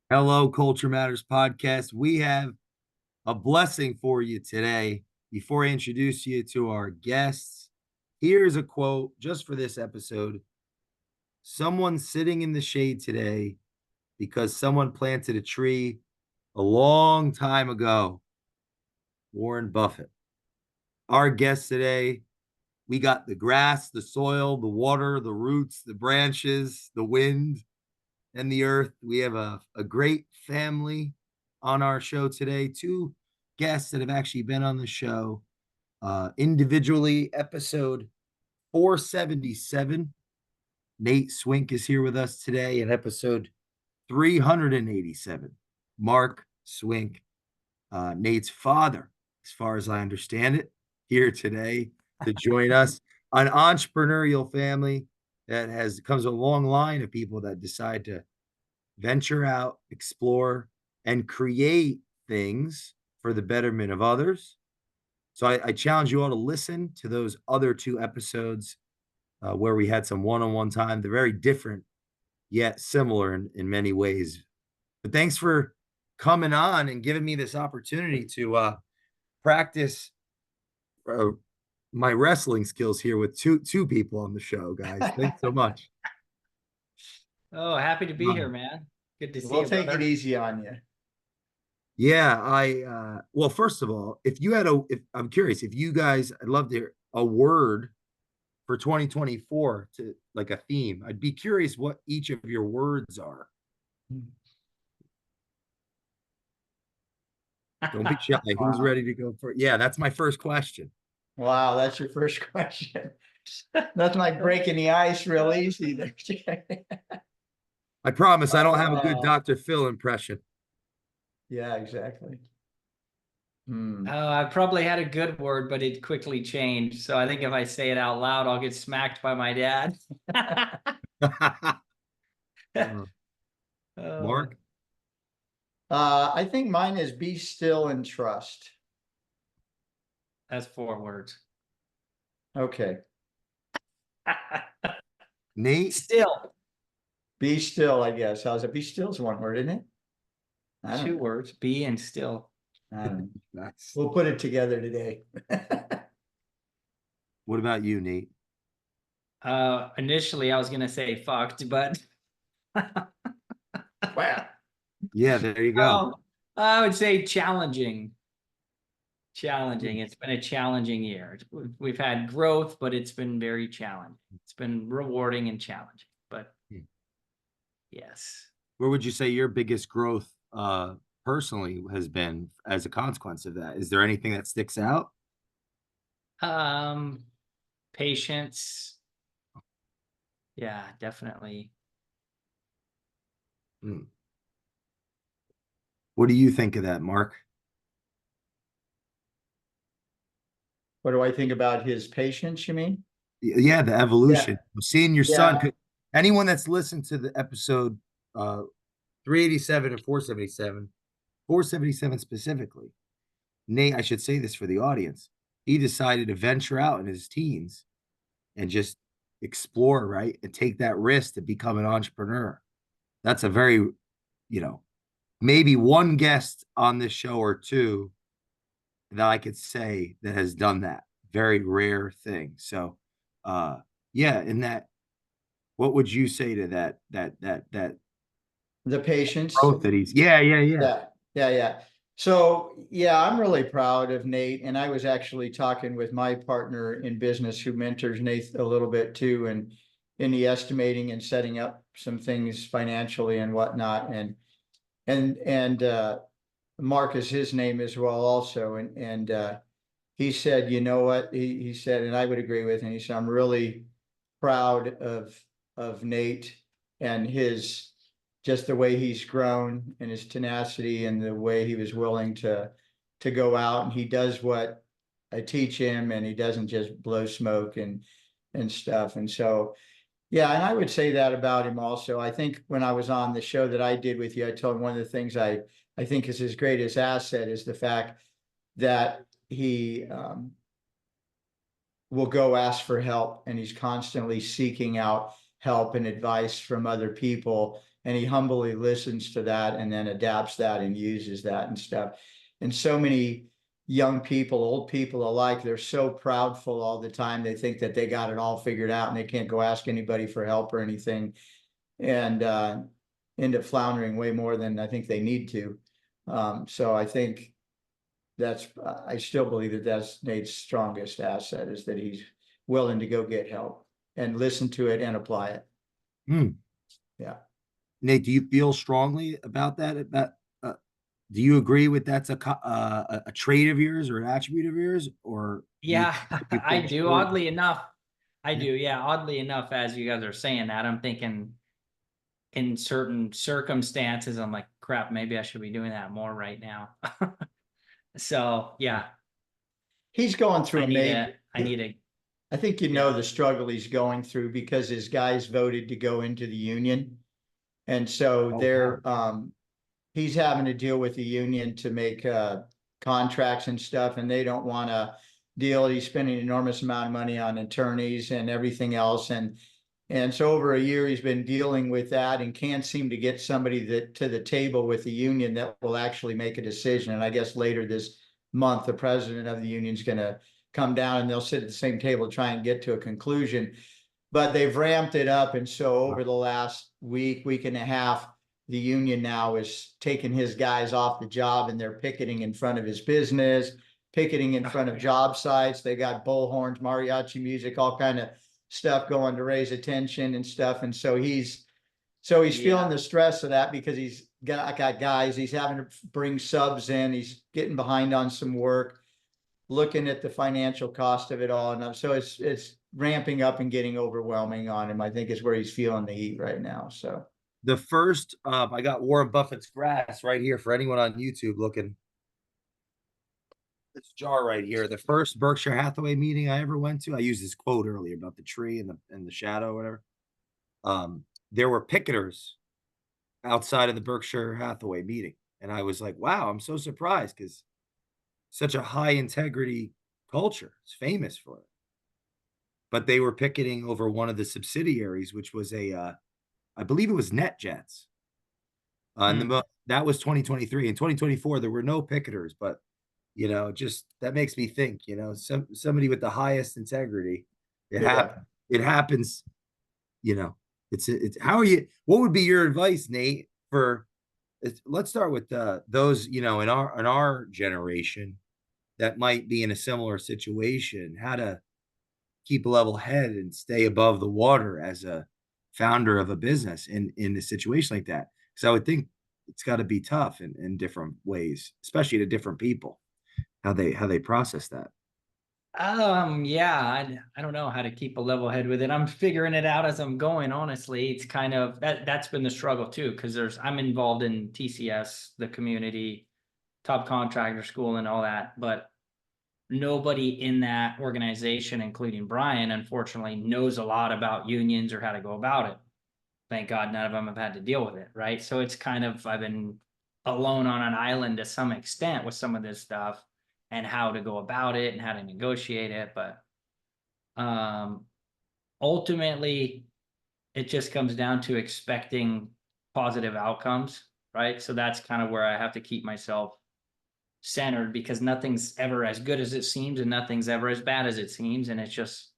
Hello, Culture Matters podcast. We have a blessing for you today. Before I introduce you to our guests, here's a quote just for this episode. Someone sitting in the shade today because someone planted a tree a long time ago. Warren Buffett. Our guest today, we got the grass, the soil, the water, the roots, the branches, the wind, and the earth. We have a great family on our show today. Two guests that have actually been on the show individually. Episode 477. Nate Swink is here with us today. And episode 387. Mark Swink, Nate's father, as far as I understand it, here today to join us. An entrepreneurial family that comes a long line of people that decide to venture out, explore, and create things for the betterment of others. So I challenge you all to listen to those other two episodes where we had some one-on-one time. They're very different, yet similar in many ways. But thanks for coming on and giving me this opportunity to practice uh, my wrestling skills here with two people on the show, guys. Thanks so much. Oh, happy to be here, man. Good to see We'll you, take brother. it easy on you. Yeah, well, first of all, if you had if I'm curious, if you guys, I'd love to hear a word for 2024 to like a theme. I'd be curious what each of your words are. Don't be shy. Who's ready to go for it? Yeah, that's my first question. Wow, that's your first question. Nothing like breaking the ice real easy. I promise I don't have a good Dr. Phil impression. Yeah, exactly. I probably had a good word, but it quickly changed. So I think if I say it out loud, I'll get smacked by my dad. Mark? I think mine is be still and trust. That's 4 words. Okay. Nate? Still. Be still, I guess. How's it? Be still is one word, isn't it? 2 words, be and still. Nice. We'll put it together today. What about you, Nate? Initially, I was going to say fucked, but Wow. Yeah, there you go. I would say challenging. It's been a challenging year. We've had growth, but it's been very challenging. It's been rewarding and challenging, but yes. Where would you say your biggest growth personally has been as a consequence of that? Is there anything that sticks out? Patience. Yeah, definitely. What do you think of that, Mark? What do I think about his patience, you mean? Yeah, the evolution. Seeing your son. Anyone that's listened to the episode 387 or 477, 477 specifically, Nate, I should say this for the audience. He decided to venture out in his teens and just explore, right? And take that risk to become an entrepreneur. That's a very, maybe one guest on this show or two that I could say that has done that. Very rare thing. So, yeah, in that, what would you say to that the patience growth that he's yeah. So yeah, I'm really proud of Nate, and I was actually talking with my partner in business who mentors Nate a little bit too, and in the estimating and setting up some things financially and whatnot, and Mark is his name as well also, and he said, you know what, he said, and I would agree with him. He said, I'm really proud of Nate and his just the way he's grown and his tenacity and the way he was willing to go out, and he does what I teach him, and he doesn't just blow smoke and stuff. And so yeah, and I would say that about him also. I think when I was on the show that I did with you, I told him one of the things I think is his greatest asset is the fact that he will go ask for help, and he's constantly seeking out help and advice from other people. and he humbly listens to that and then adapts that and uses that and stuff. And so many young people, old people alike, they're so proudful all the time. They think that they got it all figured out and they can't go ask anybody for help or anything, and end up floundering way more than I think they need to. So I think I still believe that that's Nate's strongest asset, is that he's willing to go get help and listen to it and apply it. Yeah. Nate, do you feel strongly about that? Do you agree with that's a trait of yours or an attribute of yours, or Yeah, you I fall do. short? Oddly enough, I do. Yeah, oddly enough, as you guys are saying that, I'm thinking in certain circumstances, I'm like, crap, maybe I should be doing that more right now. So yeah, He's going through a major. I need a, I think you know yeah. the struggle he's going through because his guys voted to go into the union. And so Oh, wow. he's having to deal with the union to make contracts and stuff, and they don't want to deal. He's spending an enormous amount of money on attorneys and everything else. And so over a year, he's been dealing with that and can't seem to get somebody that to the table with the union that will actually make a decision. And I guess later this month, the president of the union is going to come down and they'll sit at the same table, try and get to a conclusion. But they've ramped it up. And so over the last week and a half, the union now is taking his guys off the job and they're picketing in front of his business, picketing in front of job sites. They got bullhorns, mariachi music, all kind of stuff going to raise attention and stuff. And so he's feeling the stress of that because he's got guys, he's having to bring subs in, he's getting behind on some work, looking at the financial cost of it all. And so it's ramping up and getting overwhelming on him, I think, is where he's feeling the heat right now. So The first, I got Warren Buffett's grass right here for anyone on YouTube looking. This jar right here. The first Berkshire Hathaway meeting I ever went to, I used this quote earlier about the tree and the shadow, or whatever. There were picketers outside of the Berkshire Hathaway meeting, and I was like, "Wow, I'm so surprised," because such a high integrity culture. It's famous for it. But they were picketing over one of the subsidiaries, which was I believe it was NetJets. That was 2023. In 2024, there were no picketers, but just that makes me think, somebody with the highest integrity. yeah. It happens, it's how are you, what would be your advice, Nate, for let's start with those, in our generation that might be in a similar situation, how to keep a level head and stay above the water as a founder of a business in a situation like that. Because I would think it's got to be tough in different ways, especially to different people, how they process that. Yeah, I don't know how to keep a level head with it. I'm figuring it out as I'm going. Honestly, it's kind of that's been the struggle too, because I'm involved in TCS, the community, top contractor school, and all that, but nobody in that organization, including Brian, unfortunately, knows a lot about unions or how to go about it. Thank God none of them have had to deal with it, right? So it's kind of, I've been alone on an island to some extent with some of this stuff and how to go about it and how to negotiate it. But ultimately, it just comes down to expecting positive outcomes, right? So that's kind of where I have to keep myself centered, because nothing's ever as good as it seems and nothing's ever as bad as it seems, and it just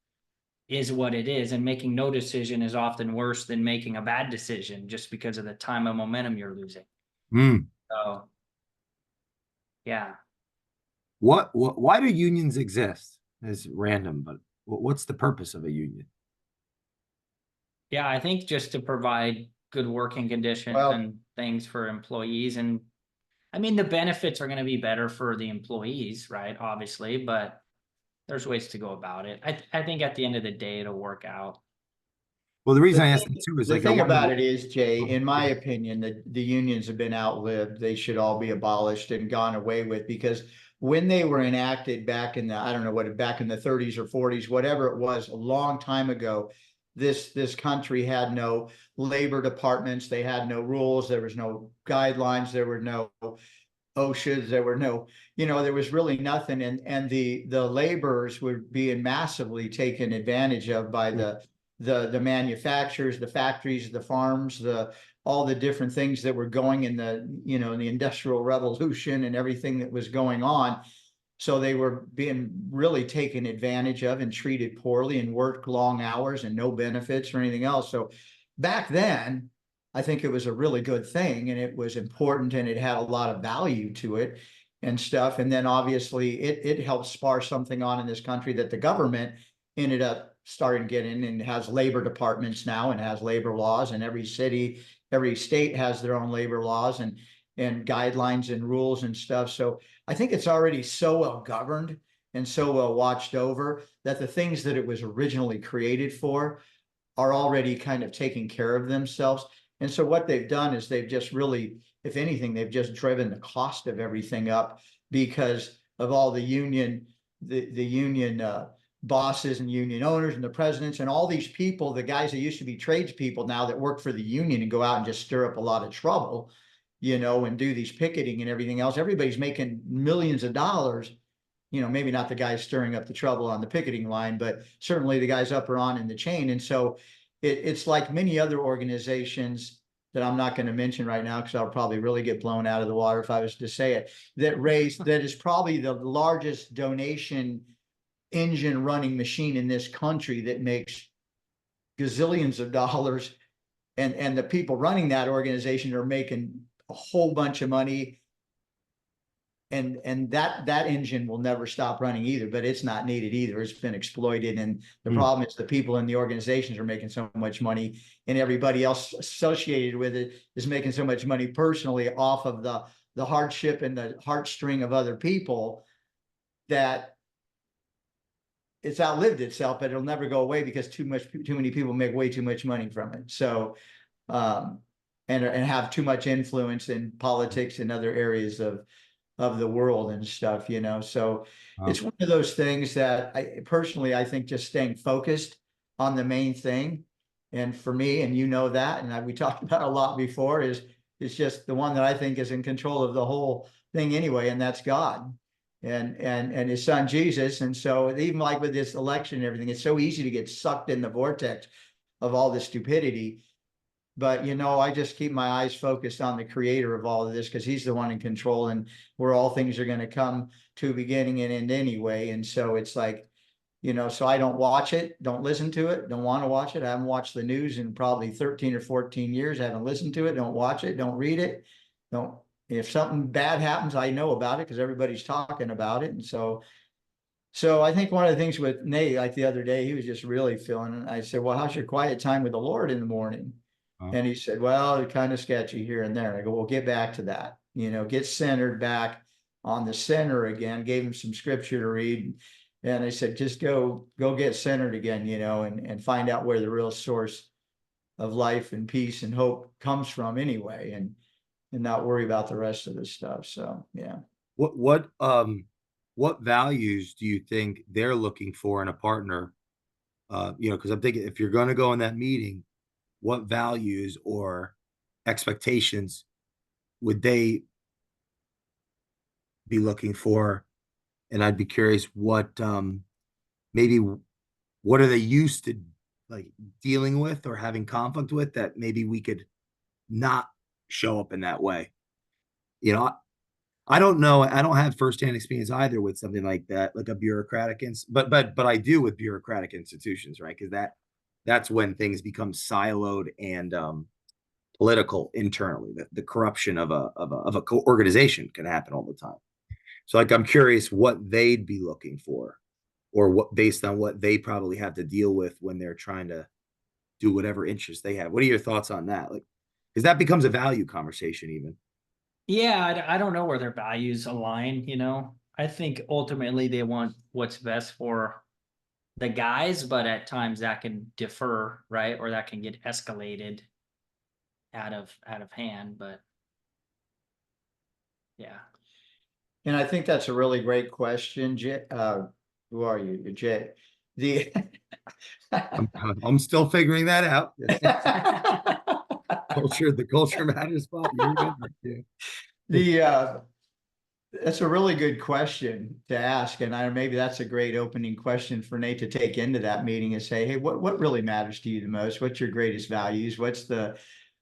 is what it is. And making no decision is often worse than making a bad decision, just because of the time and momentum you're losing. So yeah. Why do unions exist? It's random, but what's the purpose of a union? Yeah, I think just to provide good working conditions and things for employees. And I mean, the benefits are going to be better for the employees, right? Obviously, but there's ways to go about it. I think at the end of the day, it'll work out. Well, the reason I asked that too is The like thing about it is, Jay, in my opinion, the unions have been outlived. They should all be abolished and gone away with, because when they were enacted back in the, I don't know what, back in the 30s or 40s, whatever it was, a long time ago, this country had no labor departments. They had no rules. There was no guidelines. There were no OSHAs. There were no, there was really nothing. And the laborers were being massively taken advantage of by the manufacturers, the factories, the farms, all the different things that were going in the, you know, in the Industrial Revolution and everything that was going on. So they were being really taken advantage of and treated poorly and worked long hours and no benefits or anything else. So back then, I think it was a really good thing, and it was important, and it had a lot of value to it and stuff. And then obviously it helped spar something on in this country that the government ended up starting to get in, and has labor departments now and has labor laws, and every city, every state has their own labor laws and guidelines and rules and stuff. So I think it's already so well governed and so well watched over that the things that it was originally created for are already kind of taking care of themselves. And so what they've done is they've just really, if anything, they've just driven the cost of everything up because of all the union, the union bosses and union owners and the presidents and all these people, the guys that used to be tradespeople now that work for the union and go out and just stir up a lot of trouble, you know, and do these picketing and everything else. Everybody's making millions of dollars, you know, maybe not the guys stirring up the trouble on the picketing line, but certainly the guys up or on in the chain. And so it's like many other organizations that I'm not going to mention right now, because I'll probably really get blown out of the water if I was to say it, that is probably the largest donation engine running machine in this country that makes gazillions of dollars. And the people running that organization are making a whole bunch of money. And that engine will never stop running either, but it's not needed either. It's been exploited. And the problem is the people in the organizations are making so much money, and everybody else associated with it is making so much money personally off of the hardship and the heartstring of other people, that it's outlived itself, but it'll never go away because too many people make way too much money from it. So, and have too much influence in politics and other areas of the world and stuff, you know. So it's one of those things that I think just staying focused on the main thing. And for me, and you know that, and we talked about a lot before, is just the one that I think is in control of the whole thing anyway, and that's God and his son Jesus. And so even like with this election and everything, it's so easy to get sucked in the vortex of all this stupidity. But, you know, I just keep my eyes focused on the creator of all of this, because he's the one in control, and where all things are going to come to a beginning and end anyway. And so it's like, you know, so I don't watch it, don't listen to it, don't want to watch it. I haven't watched the news in probably 13 or 14 years. I haven't listened to it, don't watch it, don't read it. Don't, if something bad happens, I know about it because everybody's talking about it. And so I think one of the things with Nate, like the other day, he was just really feeling, and I said, well, how's your quiet time with the Lord in the morning? And he said, well, it's kind of sketchy here and there. I go, well, get back to that, you know, get centered back on the center again. Gave him some scripture to read. And I said, just go get centered again, you know, and find out where the real source of life and peace and hope comes from anyway, and not worry about the rest of this stuff. So, yeah. What values do you think they're looking for in a partner? You know, because I'm thinking, if you're going to go in that meeting, what values or expectations would they be looking for? And I'd be curious what maybe what are they used to like dealing with or having conflict with, that maybe we could not show up in that way. You know, I don't know. I don't have firsthand experience either with something like that, like a bureaucratic but I do with bureaucratic institutions, right? Because that's when things become siloed and political internally. The corruption of a organization can happen all the time. So, like, I'm curious what they'd be looking for, or what, based on what they probably have to deal with when they're trying to do whatever interests they have. What are your thoughts on that? Like, because that becomes a value conversation, even. Yeah, I don't know where their values align, you know. I think ultimately they want what's best for the guys, but at times that can differ, right? Or that can get escalated out of hand. But yeah. And I think that's a really great question, Jay. Who are you? Jay. I'm still figuring that out. The culture matters spot. That's a really good question to ask, and maybe that's a great opening question for Nate to take into that meeting and say, hey, what really matters to you the most? What's your greatest values? What's the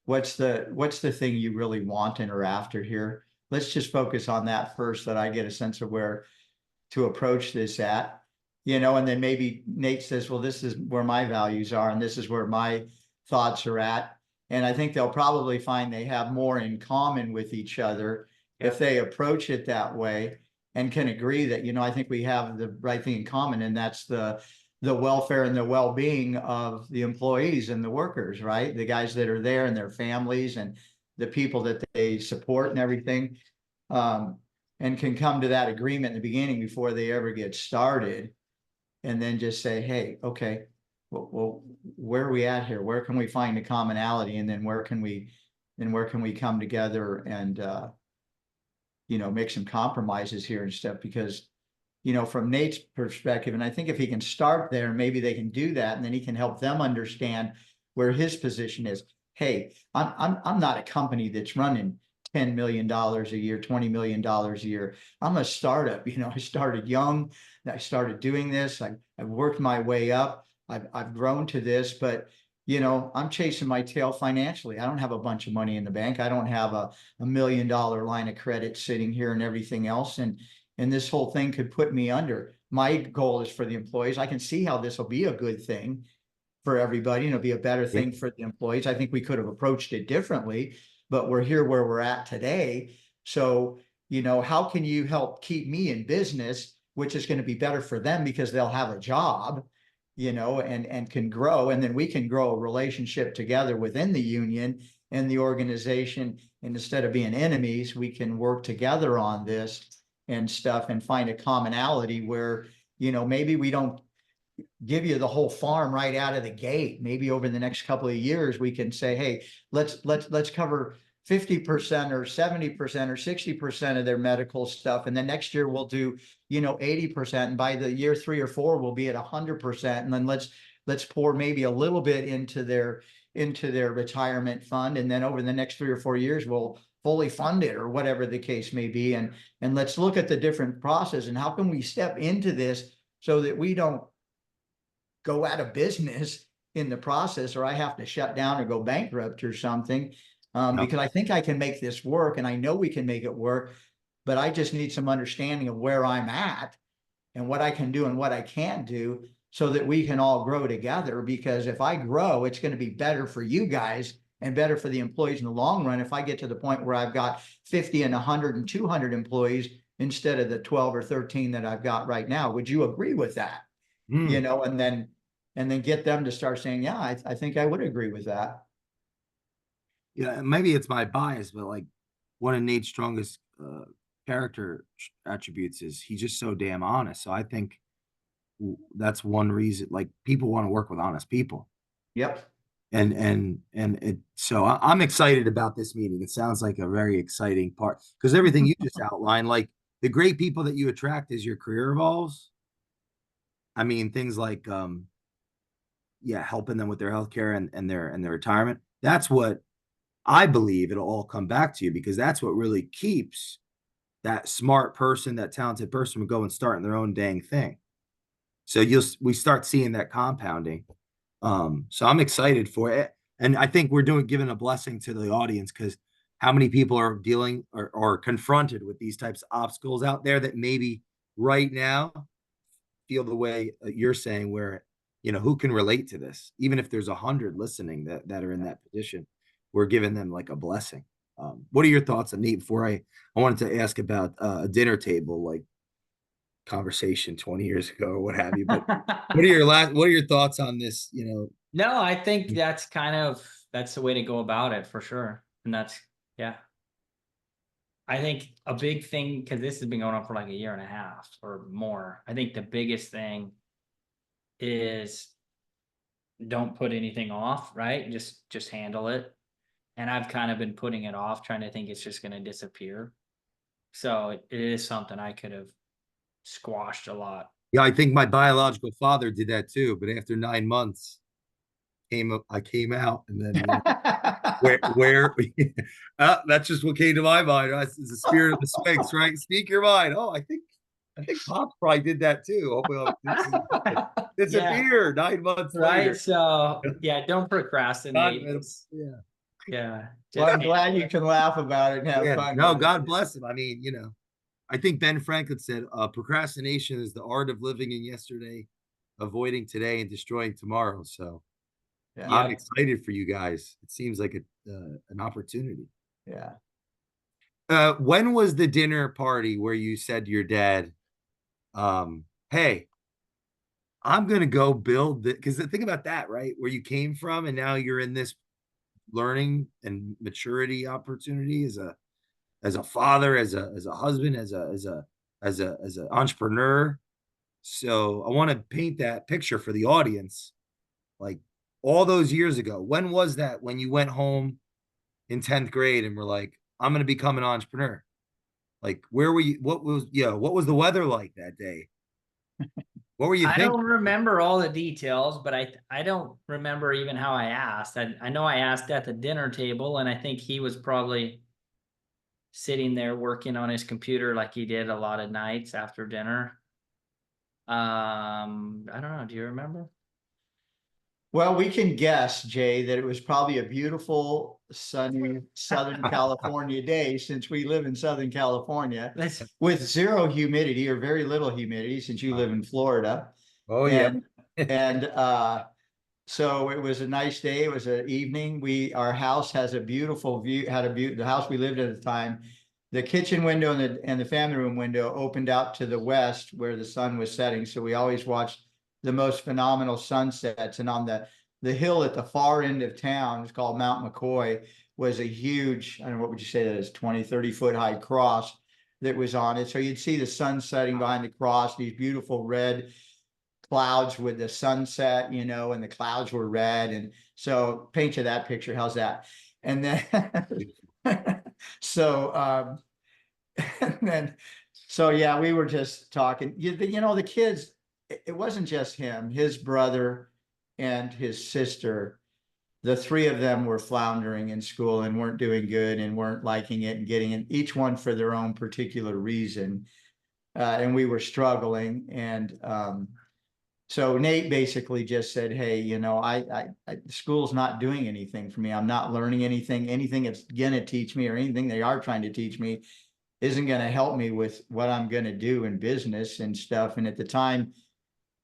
what's the thing you really want and are after here? Let's just focus on that first, so that I get a sense of where to approach this at, and then maybe Nate says, well, this is where my values are, and this is where my thoughts are at. And I think they'll probably find they have more in common with each other if they approach it that way and can agree that, I think we have the right thing in common, and that's the welfare and the well-being of the employees and the workers, right? The guys that are there and their families and the people that they support and everything. And can come to that agreement in the beginning before they ever get started. And then just say, hey, okay, well, where are we at here? Where can we find a commonality? And then where can we come together and, make some compromises here and stuff? Because, from Nate's perspective, and I think if he can start there, maybe they can do that, and then he can help them understand where his position is. Hey, I'm not a company that's running $10 million a year, $20 million a year. I'm a startup. I started young. I started doing this. I've worked my way up. I've grown to this, but I'm chasing my tail financially. I don't have a bunch of money in the bank. I don't have a $1 million line of credit sitting here and everything else. And this whole thing could put me under. My goal is for the employees. I can see how this will be a good thing for everybody, and it'll be a better thing for the employees. I think we could have approached it differently, but we're here where we're at today. So, how can you help keep me in business, which is going to be better for them because they'll have a job, and can grow. And then we can grow a relationship together within the union and the organization. And instead of being enemies, we can work together on this and stuff and find a commonality where, maybe we don't give you the whole farm right out of the gate. Maybe over the next couple of years, we can say, hey, let's cover 50% or 70% or 60% of their medical stuff. And then next year we'll do, 80%. And by the year 3 or 4, we'll be at 100%. And then let's pour maybe a little bit into their retirement fund. And then over the next 3 or 4 years, we'll fully fund it, or whatever the case may be. And let's look at the different process and how can we step into this so that we don't go out of business in the process, or I have to shut down or go bankrupt or something. Because I think I can make this work, and I know we can make it work, but I just need some understanding of where I'm at and what I can do and what I can't do, so that we can all grow together. Because if I grow, it's going to be better for you guys and better for the employees in the long run. If I get to the point where I've got 50 and 100 and 200 employees instead of the 12 or 13 that I've got right now, would you agree with that? And then get them to start saying, yeah, I think I would agree with that. Yeah, maybe it's my bias, but like one of Nate's strongest character attributes is he's just so damn honest. So I think that's one reason, like, people want to work with honest people. Yep. So I'm excited about this meeting. It sounds like a very exciting part, because everything you just outlined, like the great people that you attract as your career evolves. I mean, things like, helping them with their healthcare and their retirement. That's what I believe it'll all come back to you, because that's what really keeps that smart person, that talented person from going starting their own dang thing. So we start seeing that compounding. So I'm excited for it. And I think we're giving a blessing to the audience, because how many people are dealing or confronted with these types of obstacles out there that maybe right now feel the way you're saying, where, who can relate to this? Even if there's 100 listening that are in that position, we're giving them like a blessing. What are your thoughts on Nate? Before I wanted to ask about a dinner table, like conversation 20 years ago or what have you, but what are your thoughts on this? No, I think that's the way to go about it, for sure. And I think a big thing, because this has been going on for like a year and a half or more, I think the biggest thing is don't put anything off, right? Just handle it. And I've kind of been putting it off, trying to think it's just going to disappear. So it is something I could have squashed a lot. Yeah, I think my biological father did that too. But after 9 months, I came out, and then where that's just what came to my mind. It's the spirit of the Swinks, right? Speak your mind. Oh, I think Pop probably did that too. Disappear 9 months later. Right. So don't procrastinate. Yeah. Yeah. Well, I'm just- glad you can laugh about it and have Yeah, fun. no, with it. God bless him. I mean, I think Ben Franklin said, procrastination is the art of living in yesterday, avoiding today, and destroying tomorrow. So Yeah. I'm excited for you guys. It seems like an opportunity. Yeah. When was the dinner party where you said to your dad, hey, I'm gonna go build it? Because think about that, right? Where you came from, and now you're in this learning and maturity opportunity as a father, as a husband, as an entrepreneur. So I want to paint that picture for the audience. Like all those years ago, when was that when you went home in 10th grade and were like, I'm gonna become an entrepreneur? Like, where were you? What was the weather like that day? What were you I thinking? don't remember all the details, but I don't remember even how I asked. I know I asked at the dinner table, and I think he was probably sitting there working on his computer like he did a lot of nights after dinner. I don't know. Do you remember? Well, we can guess, Jay, that it was probably a beautiful, sunny Southern California day, since we live in Southern California Let's with zero humidity or very little humidity, since you live in Florida. Oh And yeah. so it was a nice day. It was an evening. Our house has a beautiful view, the house we lived in at the time. The kitchen window and the family room window opened out to the west where the sun was setting. So we always watched the most phenomenal sunsets. And on the hill at the far end of town, it's called Mount McCoy, was a huge, I don't know, what would you say that is, 20, 30-foot high cross that was on it. So you'd see the sun setting behind the cross, these beautiful red clouds with the sunset, and the clouds were red. And so paint you that picture. How's that? And then so and then so yeah, we were just talking. The kids, it wasn't just him, his brother and his sister. The three of them were floundering in school and weren't doing good and weren't liking it and getting it, each one for their own particular reason. And we were struggling. And so Nate basically just said, hey, school's not doing anything for me. I'm not learning anything. Anything it's going to teach me or anything they are trying to teach me isn't going to help me with what I'm going to do in business and stuff. And at the time,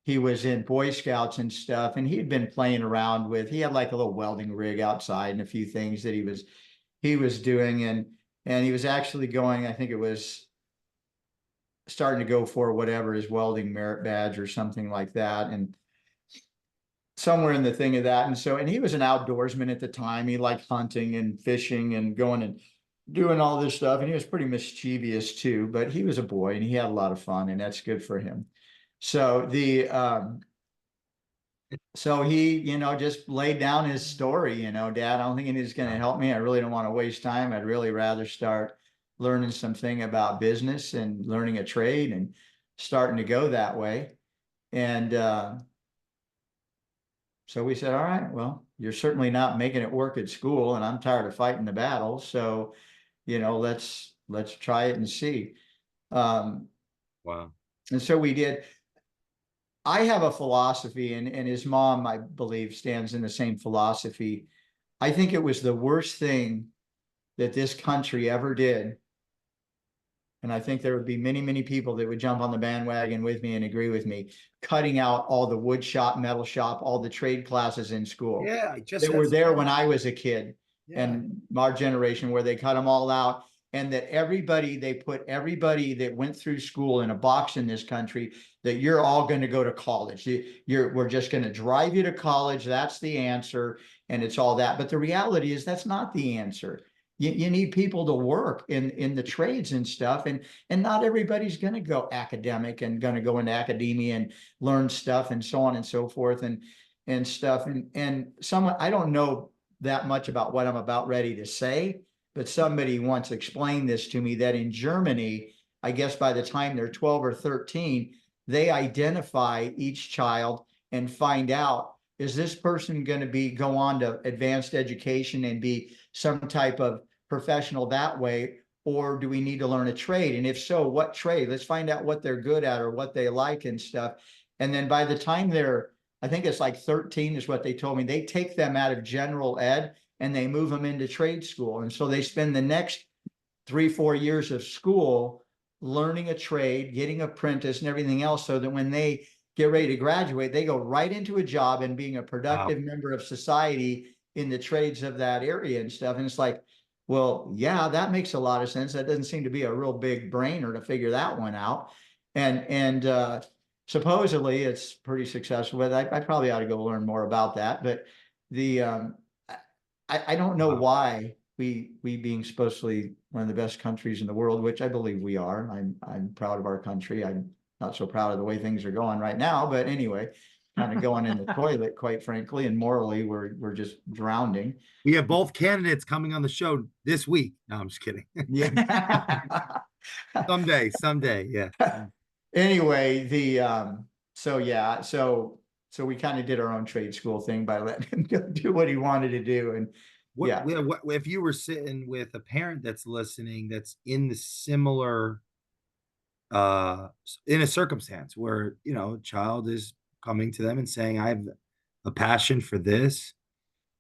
he was in Boy Scouts and stuff, and he'd been playing around with, he had like a little welding rig outside and a few things that he was doing. And he was actually going, I think it was starting to go for whatever his welding merit badge or something like that. And somewhere in the thing of that. And he was an outdoorsman at the time. He liked hunting and fishing and going and doing all this stuff. And he was pretty mischievous too, but he was a boy and he had a lot of fun, and that's good for him. So so he, just laid down his story, Dad, I don't think anything's going to help me. I really don't want to waste time. I'd really rather start learning something about business and learning a trade and starting to go that way. And so we said, all right, well, you're certainly not making it work at school, and I'm tired of fighting the battle. So, let's try it and see. Wow. And so we did. I have a philosophy, and his mom, I believe, stands in the same philosophy. I think it was the worst thing that this country ever did. And I think there would be many, many people that would jump on the bandwagon with me and agree with me, cutting out all the wood shop, metal shop, all the trade classes in school. Yeah, that were there when I was a kid. Yeah. And our generation, where they cut them all out. And that they put everybody that went through school in a box in this country, that you're all going to go to college. We're just going to drive you to college. That's the answer. And it's all that. But the reality is that's not the answer. You need people to work in the trades and stuff. And not everybody's going to go academic and going to go into academia and learn stuff and so on and so forth and stuff. And someone, I don't know that much about what I'm about ready to say, but somebody once explained this to me, that in Germany, I guess by the time they're 12 or 13, they identify each child and find out, is this person going to go on to advanced education and be some type of professional that way, or do we need to learn a trade? And if so, what trade? Let's find out what they're good at or what they like and stuff. And then by the time I think it's like 13 is what they told me, they take them out of general ed and they move them into trade school. And so they spend the next 3-4 years of school learning a trade, getting apprentice and everything else, so that when they get ready to graduate, they go right into a job and being a productive member of society in the trades of that area and stuff. And it's like, well, yeah, that makes a lot of sense. That doesn't seem to be a real big brainer to figure that one out. And supposedly it's pretty successful, but I probably ought to go learn more about that. But the I don't know why we being supposedly one of the best countries in the world, which I believe we are. I'm proud of our country. I'm not so proud of the way things are going right now, but anyway, kind of going in the toilet, quite frankly, and morally we're just drowning. We have both candidates coming on the show this week. No, I'm just kidding. Yeah. Someday, yeah. Anyway, so yeah, so we kind of did our own trade school thing by letting him go do what he wanted to do. And what if you were sitting with a parent that's listening, that's in the similar in a circumstance where, you know, a child is coming to them and saying, I have a passion for this.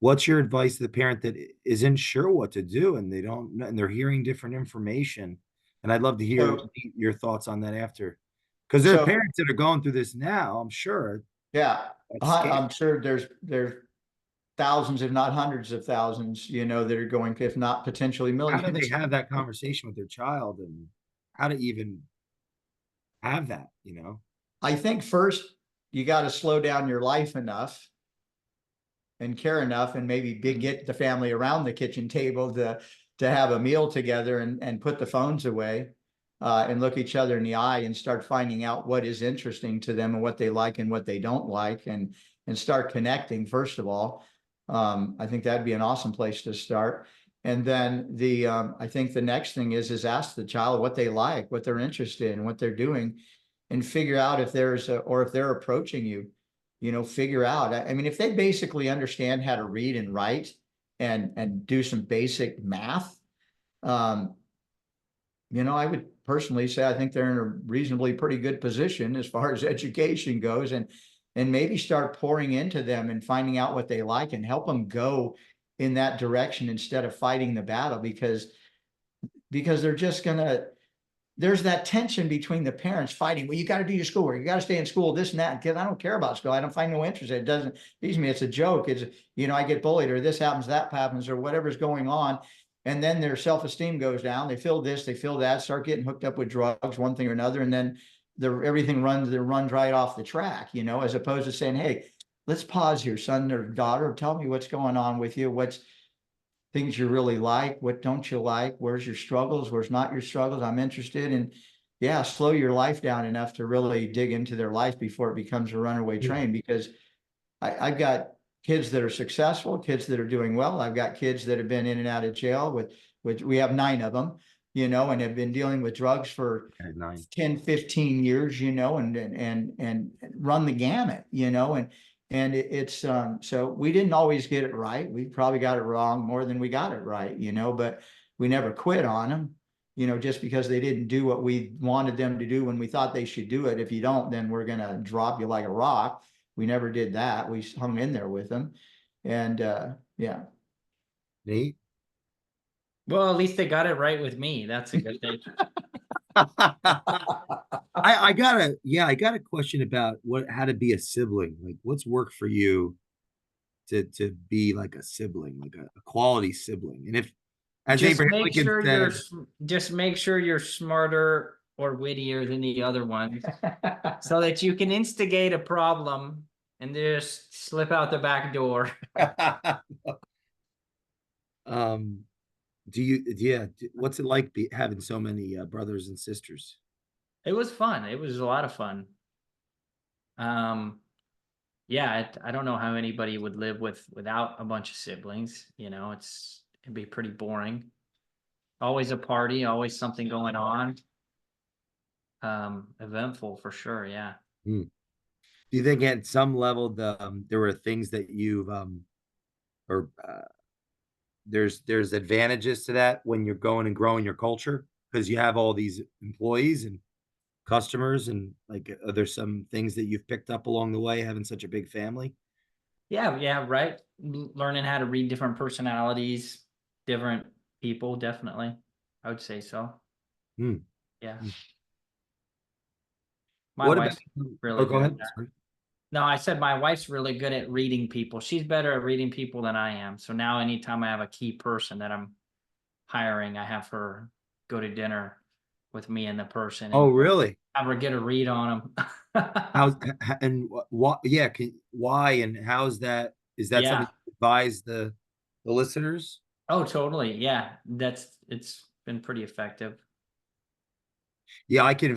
What's your advice to the parent that isn't sure what to do and and they're hearing different information? And I'd love to hear your thoughts on that after, because there are parents that are going through this now, I'm sure. Yeah, I'm sure there's thousands, if not hundreds of thousands, you know, that are going, if not potentially millions. How do they have that conversation with their child, and how to even have that, you know? I think first you got to slow down your life enough and care enough, and maybe get the family around the kitchen table to have a meal together, and put the phones away, and look each other in the eye and start finding out what is interesting to them and what they like and what they don't like, and start connecting first of all. I think that'd be an awesome place to start. And then I think the next thing is ask the child what they like, what they're interested in, what they're doing, and figure out if or if they're approaching you, you know, figure out. I mean, if they basically understand how to read and write and do some basic math, you know, I would personally say I think they're in a reasonably pretty good position as far as education goes, and maybe start pouring into them and finding out what they like and help them go in that direction instead of fighting the battle, because they're just gonna, there's that tension between the parents fighting. Well, you got to do your schoolwork. You got to stay in school, this and that. Because I don't care about school. I don't find no interest. It doesn't please me. It's a joke. It's, you know, I get bullied, or this happens, that happens, or whatever's going on. And then their self-esteem goes down. They feel this, they feel that, start getting hooked up with drugs, one thing or another. And then everything runs right off the track, you know, as opposed to saying, hey, let's pause here, son or daughter. Tell me what's going on with you. What's things you really like? What don't you like? Where's your struggles? Where's not your struggles? I'm interested in, yeah, slow your life down enough to really dig into their life before it becomes a runaway train. Because I've got kids that are successful, kids that are doing well. I've got kids that have been in and out of jail with we have 9 of them, you know, and have been dealing with drugs for 10, 15 years, you know, and run the gamut, you know, and it's so we didn't always get it right. We probably got it wrong more than we got it right, you know, but we never quit on them, you know, just because they didn't do what we wanted them to do when we thought they should do it. If you don't, then we're going to drop you like a rock. We never did that. We hung in there with them. And yeah. Nate? Well, at least they got it right with me. That's a good thing. I got a question about how to be a sibling. Like, what's worked for you to be like a sibling, like a quality sibling? And if, as just Abraham make Lincoln sure said, just make sure you're smarter or wittier than the other one, so that you can instigate a problem and just slip out the back door. what's it like having so many brothers and sisters? It was fun. It was a lot of fun. Yeah, I don't know how anybody would live without a bunch of siblings. You know, it'd be pretty boring. Always a party, always something going on. Eventful for sure. Yeah. Do you think at some level there were things that you've or there's advantages to that when you're going and growing your culture, because you have all these employees and customers, and like, are there some things that you've picked up along the way having such a big family? Yeah, right. learning how to read different personalities, different people, definitely. I would say so. Hmm. Yeah. Hmm. My What about, wife's really oh, go good at ahead. that. Sorry. No, I said my wife's really good at reading people. She's better at reading people than I am. So now anytime I have a key person that I'm hiring, I have her go to dinner with me and the person Oh, and really? have her get a read on them. How's and what? Yeah, why and how's that? Is that Yeah. something you advise the listeners? Oh, totally. Yeah. It's been pretty effective. Yeah, I can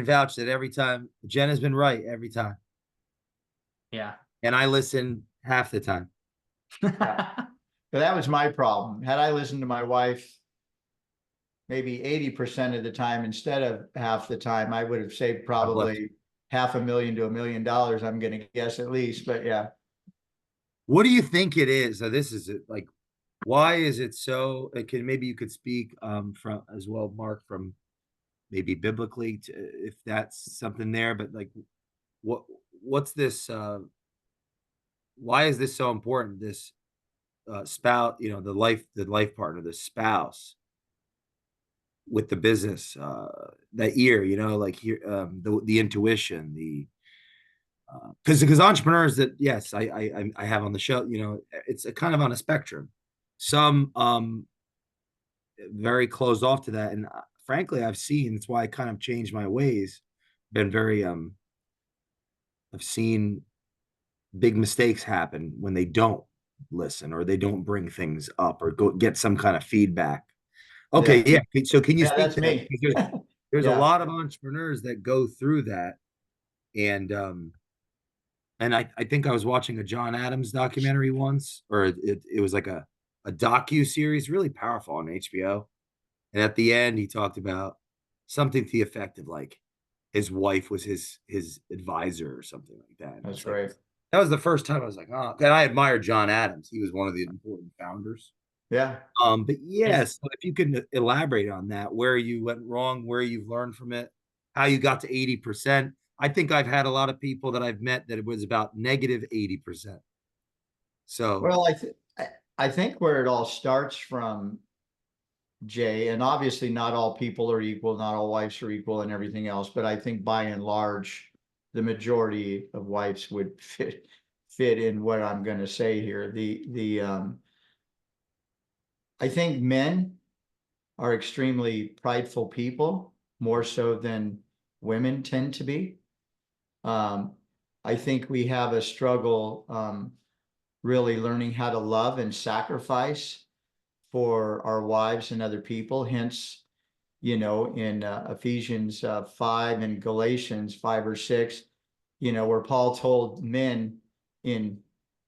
vouch that every time Jen has been right every time, Yeah. and I listen half the time. So that was my problem. Had I listened to my wife maybe 80% of the time instead of half the time, I would have saved God bless. probably $500,000 to $1 million, I'm going to guess at least. But yeah. What do you think it is? So this is it. Like, why is it so? Maybe you could speak from as well, Mark, from maybe biblically, to, if that's something there. But like, what what's this? Why is this so important? This spouse, the life partner, the spouse with the business, that ear, like here, the intuition, the because entrepreneurs that yes, I have on the show, it's a kind of on a spectrum. Some very closed off to that, and frankly, I've seen that's why I kind of changed my ways. Been very I've seen big mistakes happen when they don't listen or they don't bring things up or go get some kind of feedback. Okay, Yeah. yeah. So can you Yeah, speak that's to that? me. Because there's a Yeah. lot of entrepreneurs that go through that, and I think I was watching a John Adams documentary once, or it was like a docu series, really powerful on HBO. And at the end, he talked about something to the effect of like his wife was his advisor or something like that. And That's it's like right. that was the first time I was like, oh, and I admire John Adams. He was one of the important founders. Yeah. But It's yes, if you can elaborate on that, where you went wrong, where you've learned from it, how you got to 80%. I think I've had a lot of people that I've met that it was about negative 80%. So, Well, I think where it all starts from, Jay, and obviously not all people are equal, not all wives are equal and everything else, but I think by and large, the majority of wives would fit in what I'm going to say here. I think men are extremely prideful people, more so than women tend to be. Um, I think we have a struggle really learning how to love and sacrifice for our wives and other people. Hence, in Ephesians 5 and Galatians 5 or 6, where Paul told men in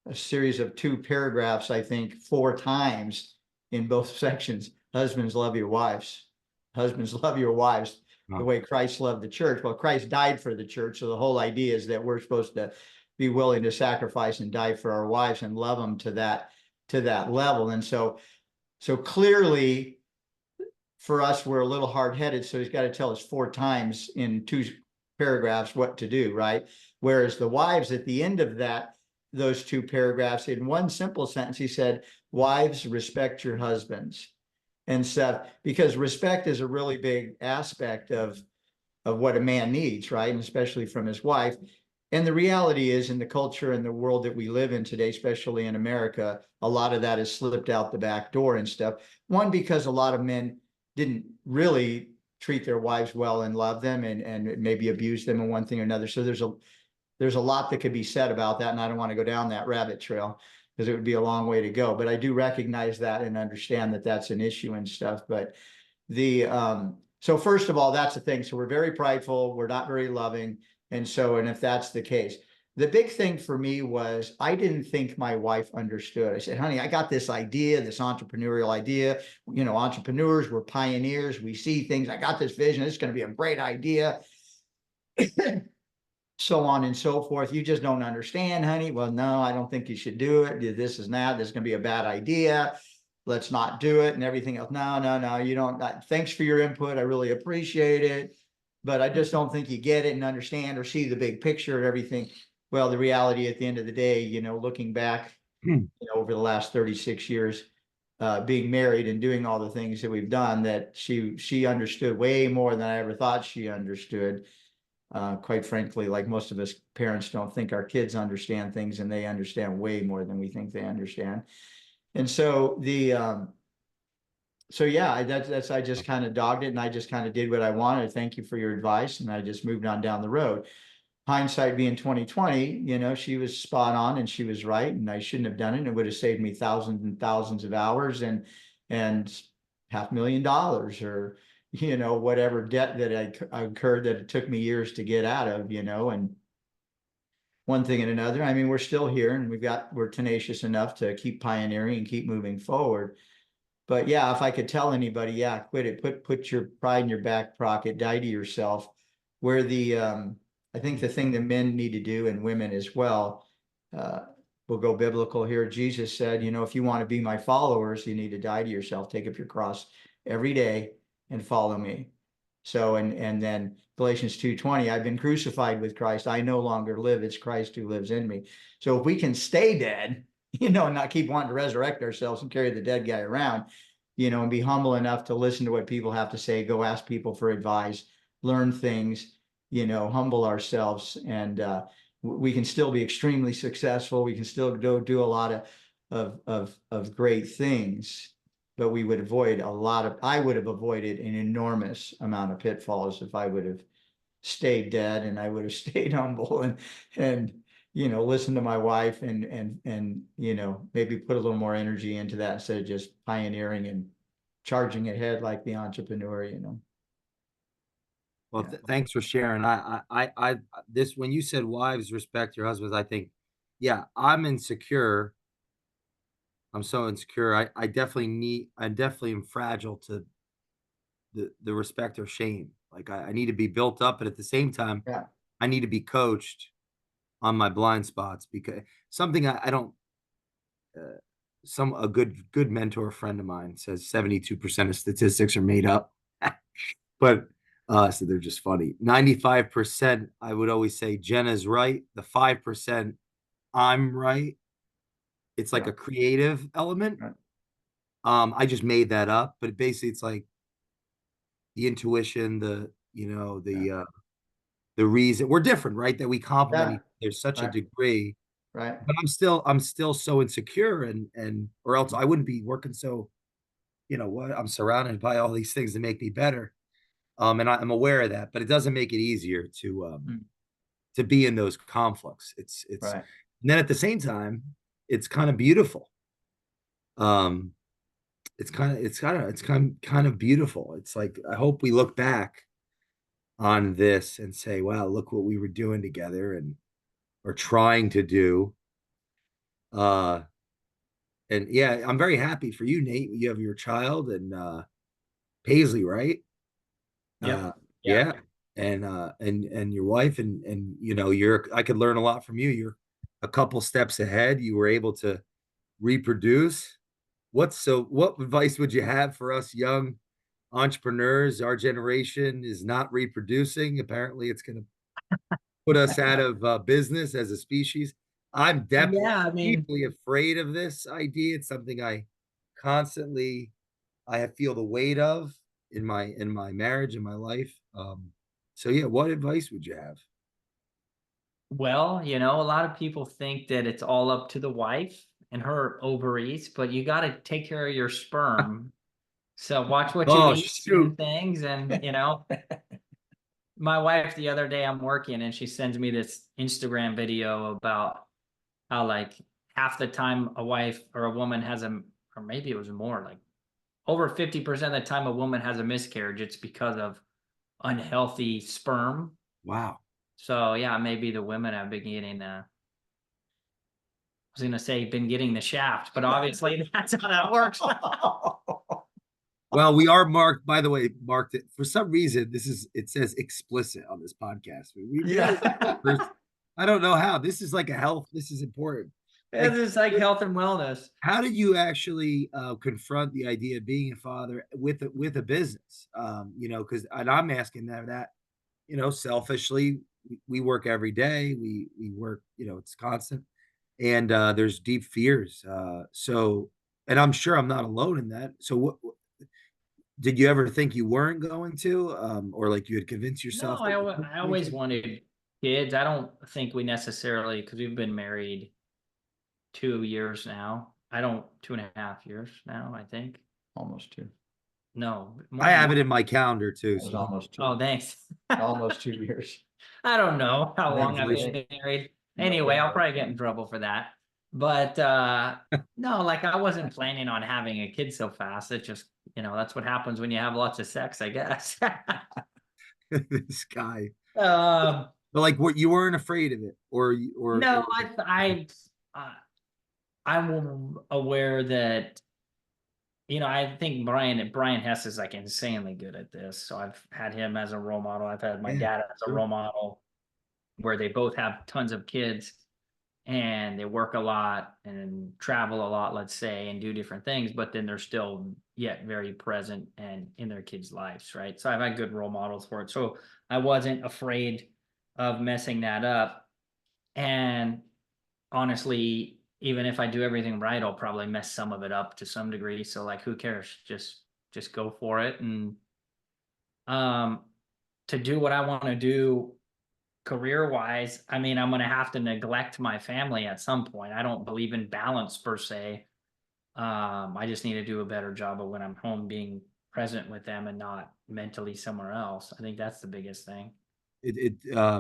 a series of 2 paragraphs, I think 4 times in both sections, husbands, love your wives. Husbands, love your wives the way Christ loved the church. Well, Christ died for the church. So the whole idea is that we're supposed to be willing to sacrifice and die for our wives and love them to that level. And so clearly for us, we're a little hard-headed, so he's got to tell us 4 times in 2 paragraphs what to do, right? Whereas the wives at the end of those 2 paragraphs, in one simple sentence, he said, wives, respect your husbands and stuff, because respect is a really big aspect of what a man needs, right? And especially from his wife. And the reality is, in the culture and the world that we live in today, especially in America, a lot of that has slipped out the back door and stuff. One, because a lot of men didn't really treat their wives well and love them and maybe abuse them in one thing or another. So there's a lot that could be said about that. And I don't want to go down that rabbit trail because it would be a long way to go. But I do recognize that and understand that that's an issue and stuff. But so first of all, that's the thing. So we're very prideful. We're not very loving. And if that's the case, the big thing for me was I didn't think my wife understood. I said, honey, I got this idea, this entrepreneurial idea. Entrepreneurs, we're pioneers. We see things. I got this vision. It's going to be a great idea. So on and so forth. You just don't understand, honey. Well, no, I don't think you should do it. This is not. This is going to be a bad idea. Let's not do it and everything else. No, you don't. Thanks for your input. I really appreciate it. But I just don't think you get it and understand or see the big picture of everything. Well, the reality at the end of the day, looking back over the last 36 years, being married and doing all the things that we've done, that she understood way more than I ever thought she understood. Quite frankly, like most of us parents don't think our kids understand things, and they understand way more than we think they understand. And so yeah, that's I just kind of dogged it, and I just kind of did what I wanted. Thank you for your advice, and I just moved on down the road. Hindsight being 2020, she was spot on and she was right, and I shouldn't have done it. It would have saved me thousands and thousands of hours and $500,000, or whatever debt that I incurred that it took me years to get out of, and one thing and another. I mean, we're still here, and we're tenacious enough to keep pioneering and keep moving forward. But yeah, if I could tell anybody, yeah, quit it. Put your pride in your back pocket, die to yourself. Where I think the thing that men need to do, and women as well, we'll go biblical here. Jesus said, if you want to be my followers, you need to die to yourself, take up your cross every day and follow me. So, and then Galatians 2:20, I've been crucified with Christ. I no longer live. It's Christ who lives in me. So if we can stay dead, and not keep wanting to resurrect ourselves and carry the dead guy around, and be humble enough to listen to what people have to say, go ask people for advice, learn things, humble ourselves, and we can still be extremely successful. We can still go do a lot of great things, but we would avoid I would have avoided an enormous amount of pitfalls if I would have stayed dead, and I would have stayed humble and listen to my wife and maybe put a little more energy into that instead of just pioneering and charging ahead like the entrepreneur. Well, Yeah. thanks for sharing. This, when you said wives respect your husbands, I think, yeah, I'm insecure. I'm so insecure. I definitely am fragile to the respect or shame. Like I need to be built up, but at the same time, Yeah. I need to be coached on my blind spots, because something I don't, a good mentor friend of mine says 72% of statistics are made up. But so they're just funny. 95%, I would always say Jenna's right. The 5%, I'm right. It's like Yeah. a creative element. Right. I just made that up, but basically it's like the intuition, the reason we're different, right? That we complement Yeah. each other. There's such a Right. degree, Right. but I'm still so insecure, and or else I wouldn't be working so, I'm surrounded by all these things that make me better. And I'm aware of that, but it doesn't make it easier to be in those conflicts. Right. And then at the same time, it's kind of beautiful. Um, it's kind of beautiful. It's like, I hope we look back on this and say, wow, look what we were doing together and or trying to do. Uh, and yeah, I'm very happy for you, Nate. You have your child and Paisley, right? Yep. Uh, Yeah. yeah, and your wife, and I could learn a lot from you. You're a couple steps ahead. You were able to reproduce. What advice would you have for us young entrepreneurs? Our generation is not reproducing. Apparently, it's going to put us out of business as a species. I'm Yeah, I mean, deeply afraid of this idea. It's something constantly I feel the weight of in my marriage, in my life. So yeah, what advice would you have? well, a lot of people think that it's all up to the wife and her ovaries, but you got to take care of your sperm. So watch what you Oh eat shoot! and things, and my wife the other day I'm working and she sends me this Instagram video about how like half the time a wife or a woman has or maybe it was more, like over 50% of the time a woman has a miscarriage, it's because of unhealthy sperm. Wow. So yeah, maybe the women have been getting I was gonna say been getting the shaft, but obviously that's how that works. Well, we are marked, by the way, marked it for some reason. It says explicit on this podcast. We are, Yeah. I don't know how. This is like a health. This is important. It's Like, just like health and wellness. how did you actually confront the idea of being a father with a business? Because, and I'm asking that, selfishly, we work every day. We work, it's constant. and there's deep fears. So, and I'm sure I'm not alone in that. So, what did you ever think you weren't going to, or like you had convinced No, yourself that you weren't I going always to? wanted kids. I don't think we necessarily, because we've been married 2 years now. I don't, 2.5 years now, I think. Almost two. No, I more than have it that. in my calendar too. It was So almost two. Oh, thanks. Almost 2 years. I don't know how long I've Congratulations. been married. No, Anyway, I'll no. probably get in trouble for that. But no, like I wasn't planning on having a kid so fast. It just, that's what happens when you have lots of sex, I guess. This guy, um, but like, what, you weren't afraid of it, no, I'm aware that, I think Brian Hess is like insanely good at this. So I've had him as a role model. I've had my yeah, dad as a sure. role model, where they both have tons of kids and they work a lot and travel a lot, let's say, and do different things, but then they're still yet very present and in their kids' lives, right? So I've had good role models for it. So I wasn't afraid of messing that up. And honestly, even if I do everything right, I'll probably mess some of it up to some degree. So like, who cares? Just go for it. And um to do what I want to do career wise, I mean, I'm going to have to neglect my family at some point. I don't believe in balance per se. I just need to do a better job of when I'm home being present with them and not mentally somewhere else. I think that's the biggest thing.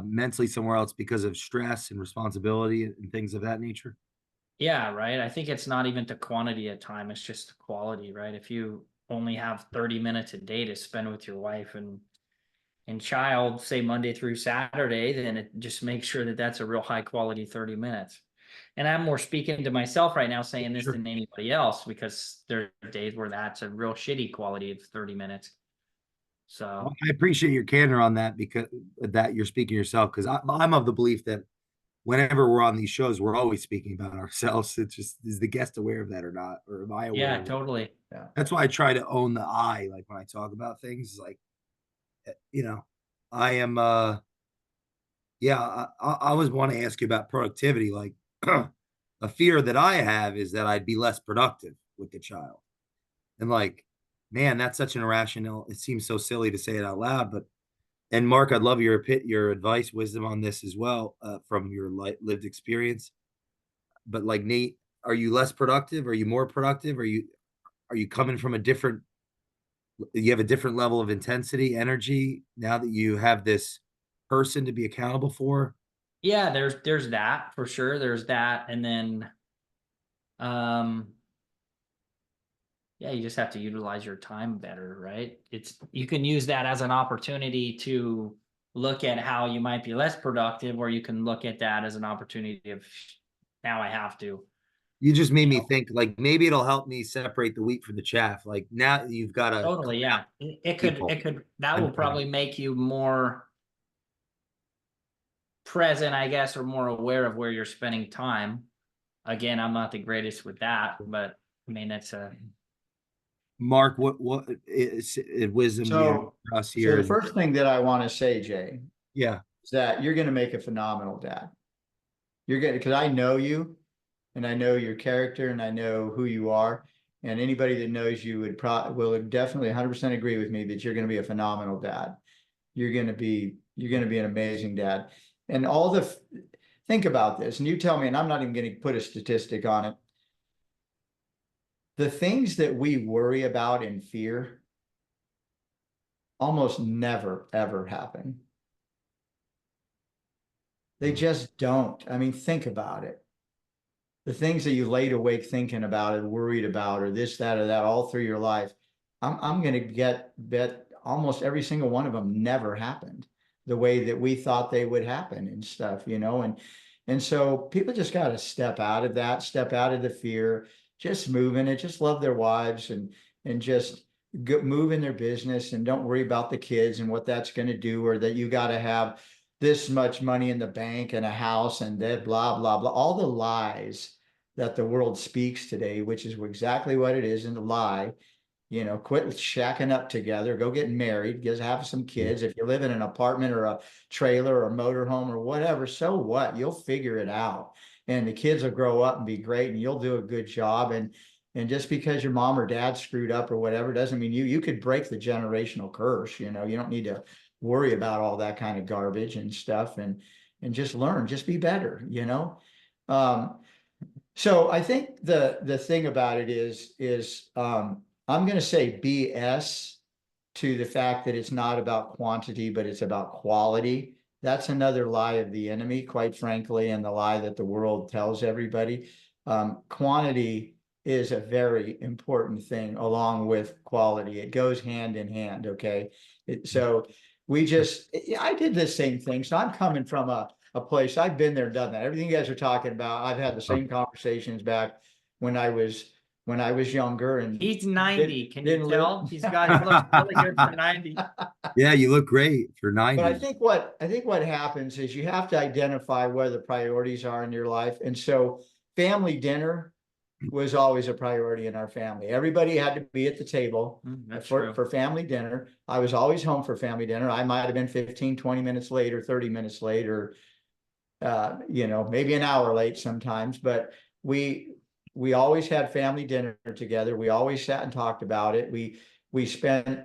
Mentally somewhere else because of stress and responsibility and things of that nature. Yeah, right. I think it's not even the quantity of time, it's just the quality, right? If you only have 30 minutes a day to spend with your wife and child, say Monday through Saturday, then it just makes sure that that's a real high quality 30 minutes. And I'm more speaking to myself right now saying this Sure. than anybody else, because there are days where that's a real shitty quality of 30 minutes. Well, So I appreciate your candor on that, because that you're speaking yourself, because I'm of the belief that whenever we're on these shows, we're always speaking about ourselves. It's just, is the guest aware of that or not? Or am I aware yeah, of it? totally. Yeah. That's why I try to own the I, like when I talk about things, like, you know, I am, yeah, I always want to ask you about productivity. Like, a fear that I have is that I'd be less productive with the child. And like, man, that's such an irrational, it seems so silly to say it out loud, but, and Mark, I'd love your advice, wisdom on this as well, from your lived experience. But like Nate, are you less productive? Are you more productive? Are you coming from a different? You have a different level of intensity, energy now that you have this person to be accountable for. Yeah, there's that for sure. There's that. And then um yeah, you just have to utilize your time better, right? You can use that as an opportunity to look at how you might be less productive, or you can look at that as an opportunity of now I have to. You just made You me know, think, like, maybe it'll help me separate the wheat from the chaff. Like, now you've got to totally, yeah. people. That will probably make you more present, I guess, or more aware of where you're spending time. Again, I'm not the greatest with that, but I mean, that's a Mark, what is wisdom do you have So, for us so here? the And first thing that I want to say, Jay, yeah, is that you're going to make a phenomenal dad. You're going to, because I know you and I know your character and I know who you are. And anybody that knows you will definitely 100% agree with me that you're going to be a phenomenal dad. You're going to be an amazing dad. And think about this, and you tell me, and I'm not even going to put a statistic on it. The things that we worry about and fear almost never, ever happen. They just don't. I mean, think about it. The things that you laid awake thinking about and worried about, or this, that, or that, all through your life, I'm going to bet almost every single one of them never happened the way that we thought they would happen and stuff, and so people just got to step out of that, step out of the fear, just move in it, just love their wives and just move in their business and don't worry about the kids and what that's going to do, or that you got to have this much money in the bank and a house and that blah, blah, blah, all the lies that the world speaks today, which is exactly what it is, and a lie. Quit shacking up together, go get married, just have some kids. If you live in an apartment or a trailer or a motorhome or whatever, so what? You'll figure it out. and the kids will grow up and be great, and you'll do a good job. And just because your mom or dad screwed up or whatever doesn't mean you could break the generational curse. You don't need to worry about all that kind of garbage and stuff, and just learn, just be better. So I think the thing about it is I'm going to say BS to the fact that it's not about quantity, but it's about quality. That's another lie of the enemy, quite frankly, and the lie that the world tells everybody. Quantity is a very important thing along with quality. It goes hand in hand. Okay. So I did the same thing. So I'm coming from a place, I've been there, done that. Everything you guys are talking about, I've had the same conversations back when I was younger. And he's 90. Can didn't you live- tell? He looks really good for 90. Yeah, you look great for 90. But I think what happens is you have to identify where the priorities are in your life. And so family dinner was always a priority in our family. Everybody had to be at the table for family dinner. I was always home for family dinner. I might have been 15, 20 minutes late or 30 minutes late, or maybe an hour late sometimes, but we always had family dinner together. We always sat and talked about it. We spent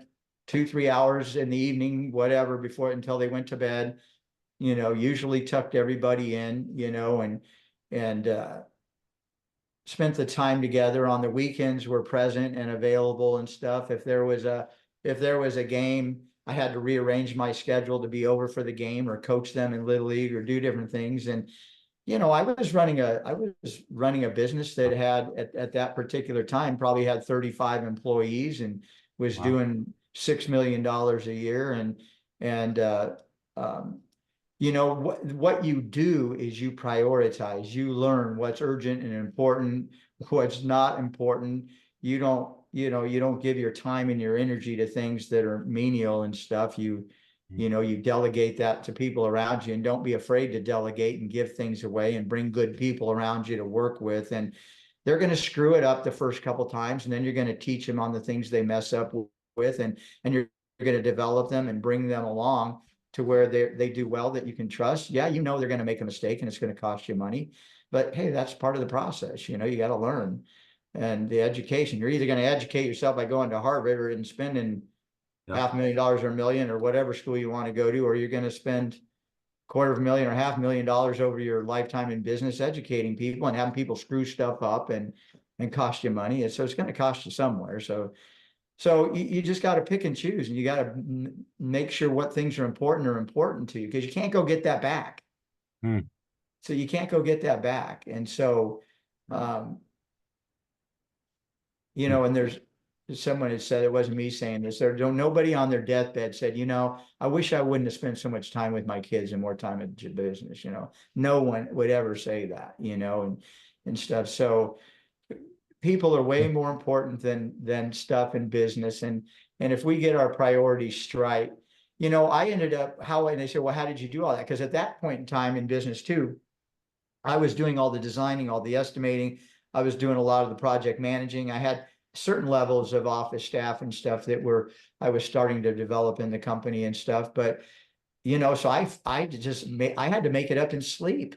2-3 hours in the evening, whatever, before until they went to bed, usually tucked everybody in, and spent the time together. On the weekends, were present and available and stuff. If there was a game, I had to rearrange my schedule to be over for the game or coach them in Little League or do different things. And I was running a business that had at that particular time probably had 35 employees and was doing $6 million a year. What you do is you prioritize, you learn what's urgent and important, what's not important. You don't give your time and your energy to things that are menial and stuff. You delegate that to people around you, and don't be afraid to delegate and give things away and bring good people around you to work with. And they're going to screw it up the first couple times, and then you're going to teach them on the things they mess up with, and you're going to develop them and bring them along to where they do well, that you can trust. Yeah, they're going to make a mistake and it's going to cost you money, but hey, that's part of the process. You got to learn. And the education, you're either going to educate yourself by going to Harvard or in spending $500,000 or $1 million or whatever school you want to go to, or you're going to spend $250,000 or $500,000 over your lifetime in business educating people and having people screw stuff up and cost you money. And so it's going to cost you somewhere. So you just got to pick and choose, and you got to make sure what things are important to you, because you can't go get that back. So you can't go get that back. And so, and there's someone had said, it wasn't me saying this, nobody on their deathbed said, I wish I wouldn't have spent so much time with my kids and more time at business. No one would ever say that, and stuff. So people are way more important than stuff in business. And if we get our priorities straight, I ended up and they said, well, how did you do all that? Because at that point in time in business too, I was doing all the designing, all the estimating. I was doing a lot of the project managing. I had certain levels of office staff and stuff that I was starting to develop in the company and stuff. But, so I had to make it up in sleep.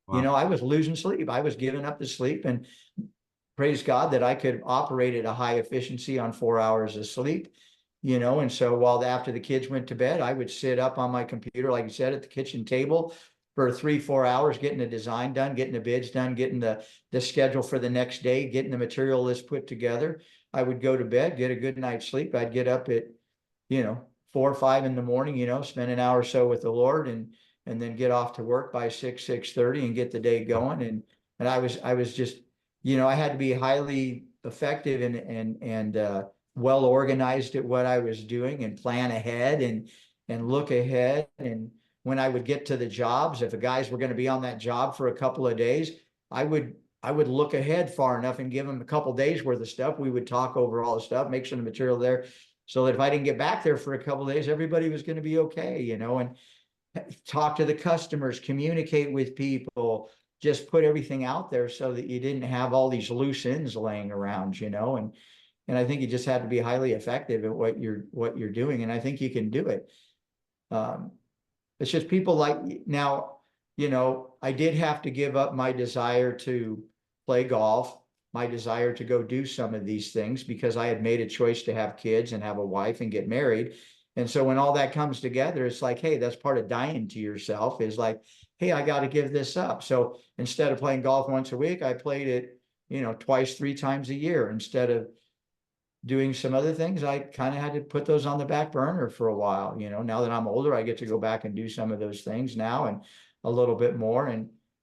I was losing sleep. I was giving up the sleep, and praise God that I could operate at a high efficiency on 4 hours of sleep, and so after the kids went to bed, I would sit up on my computer, like you said, at the kitchen table for 3-4 hours, getting the design done, getting the bids done, getting the schedule for the next day, getting the material list put together. I would go to bed, get a good night's sleep. I'd get up at, 4 or 5 in the morning, spend an hour or so with the Lord, and then get off to work by 6:30 and get the day going. And I was just, I had to be highly effective and well organized at what I was doing, and plan ahead and look ahead. And when I would get to the jobs, if the guys were going to be on that job for a couple of days, I would look ahead far enough and give them a couple of days worth of stuff. We would talk over all the stuff, make sure the material there, so that if I didn't get back there for a couple of days, everybody was going to be okay, and talk to the customers, communicate with people, just put everything out there so that you didn't have all these loose ends laying around, and I think you just had to be highly effective at what you're doing. And I think you can do it. It's just people now, you know, I did have to give up my desire to play golf, my desire to go do some of these things, because I had made a choice to have kids and have a wife and get married. And so when all that comes together, it's like, hey, that's part of dying to yourself, is like, hey, I got to give this up. So instead of playing golf once a week, I played it, you know, twice, 3 times a year. Instead of doing some other things, I kind of had to put those on the back burner for a while. You know, now that I'm older, I get to go back and do some of those things now, and a little bit more,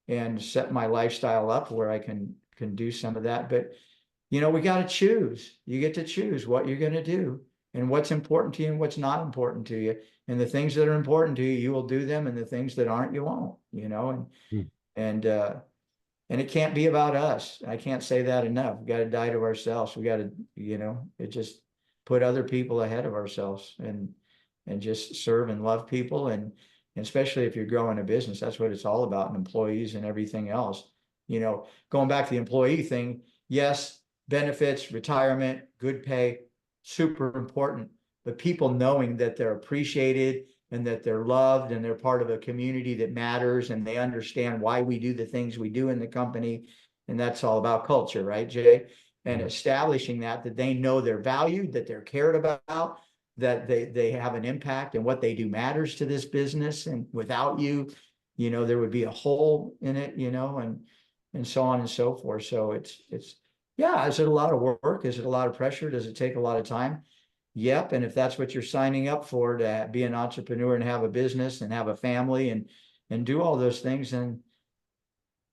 and set my lifestyle up where I can do some of that. But you know, we got to choose. You get to choose what you're going to do, and what's important to you and what's not important to you. And the things that are important to you, you will do them, and the things that aren't, you won't. You know, and and it can't be about us. I can't say that enough. We got to die to ourselves. We got to, you know, it just put other people ahead of ourselves, and just serve and love people. And especially if you're growing a business, that's what it's all about, and employees and everything else. You know, going back to the employee thing, yes, benefits, retirement, good pay, super important, but people knowing that they're appreciated and that they're loved and they're part of a community that matters, and they understand why we do the things we do in the company. And that's all about culture, right, Jay? And establishing that they know they're valued, that they're cared about, that they have an impact, and what they do matters to this business. And without you, you know, there would be a hole in it, you know, and so on and so forth. So it's yeah, is it a lot of work? Is it a lot of pressure? Does it take a lot of time? Yep. And if that's what you're signing up for, to be an entrepreneur and have a business and have a family and do all those things, then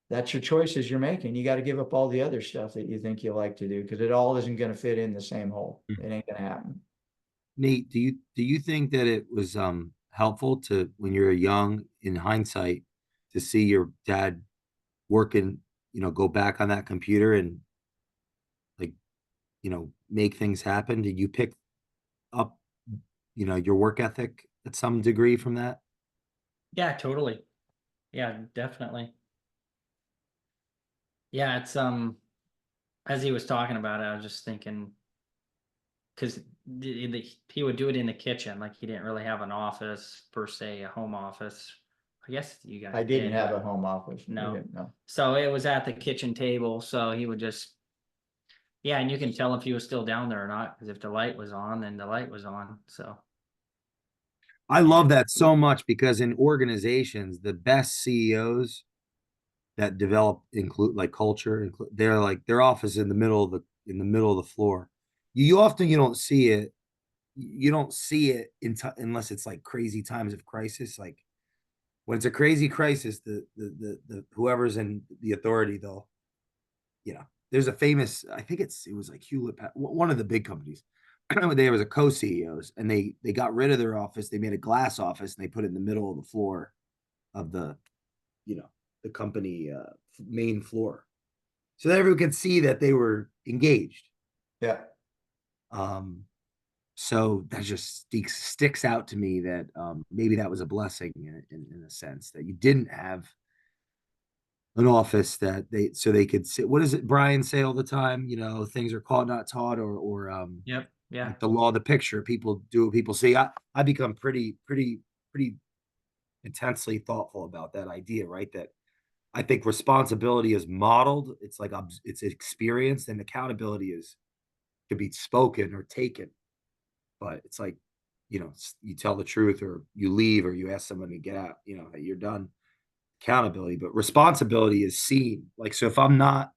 that's your choices you're making. You got to give up all the other stuff that you think you like to do, because it all isn't going to fit in the same hole. It ain't going to happen. Nate, do you think that it was helpful to, when you're young, in hindsight, to see your dad working, go back on that computer and, like, make things happen? Did you pick up, your work ethic at some degree from that? Yeah, totally. Yeah, definitely. Yeah, it's as he was talking about it, I was just thinking, because he would do it in the kitchen, like he didn't really have an office per se, a home office. I guess you guys I didn't did, have but a home office. no. No. So it was at the kitchen table, so he would just, yeah, and you can tell if he was still down there or not, because if the light was on, then the light was on, so. I love that so much, because in organizations, the best CEOs that develop include like culture, they're like their office in the middle of the floor. You don't see it. You don't see it unless it's like crazy times of crisis. Like when it's a crazy crisis, the whoever's in the authority, they'll, there's a famous, I think it was like Hewlett, one of the big companies. There was a co-CEOs, and they got rid of their office. They made a glass office, and they put it in the middle of the floor of you know, the company main floor, so that everyone could see that they were engaged. Yeah. So that just sticks out to me, that maybe that was a blessing in a sense, that you didn't have an office so they could sit. What does it Brian say all the time? Things are caught, not taught, or Yep, yeah. like the law of the picture. People do what people see. I become pretty intensely thoughtful about that idea, right? That I think responsibility is modeled. It's like it's experienced, and accountability to be spoken or taken. But it's like, you tell the truth, or you leave, or you ask someone to get out, that you're done. Accountability, but responsibility is seen. Like, so if I'm not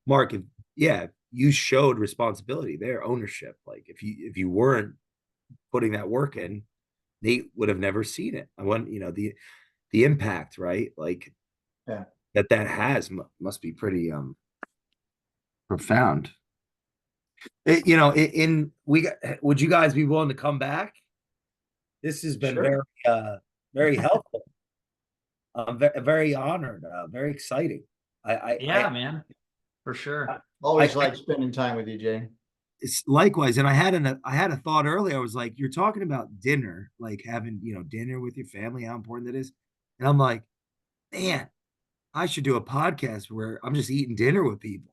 Mark, yeah, you showed responsibility there, ownership. Like if you weren't putting that work in, Nate would have never seen it. I want, the impact, right? Like, Yeah. that has must be pretty profound. Would you guys be willing to come back? This has been Sure. very helpful. I'm very honored, very exciting. Yeah, man, for sure. Always like spending time with you, Jay. It's likewise. And I had a thought earlier. I was like, you're talking about dinner, like having, dinner with your family, how important that is. And I'm like, man, I should do a podcast where I'm just eating dinner with people,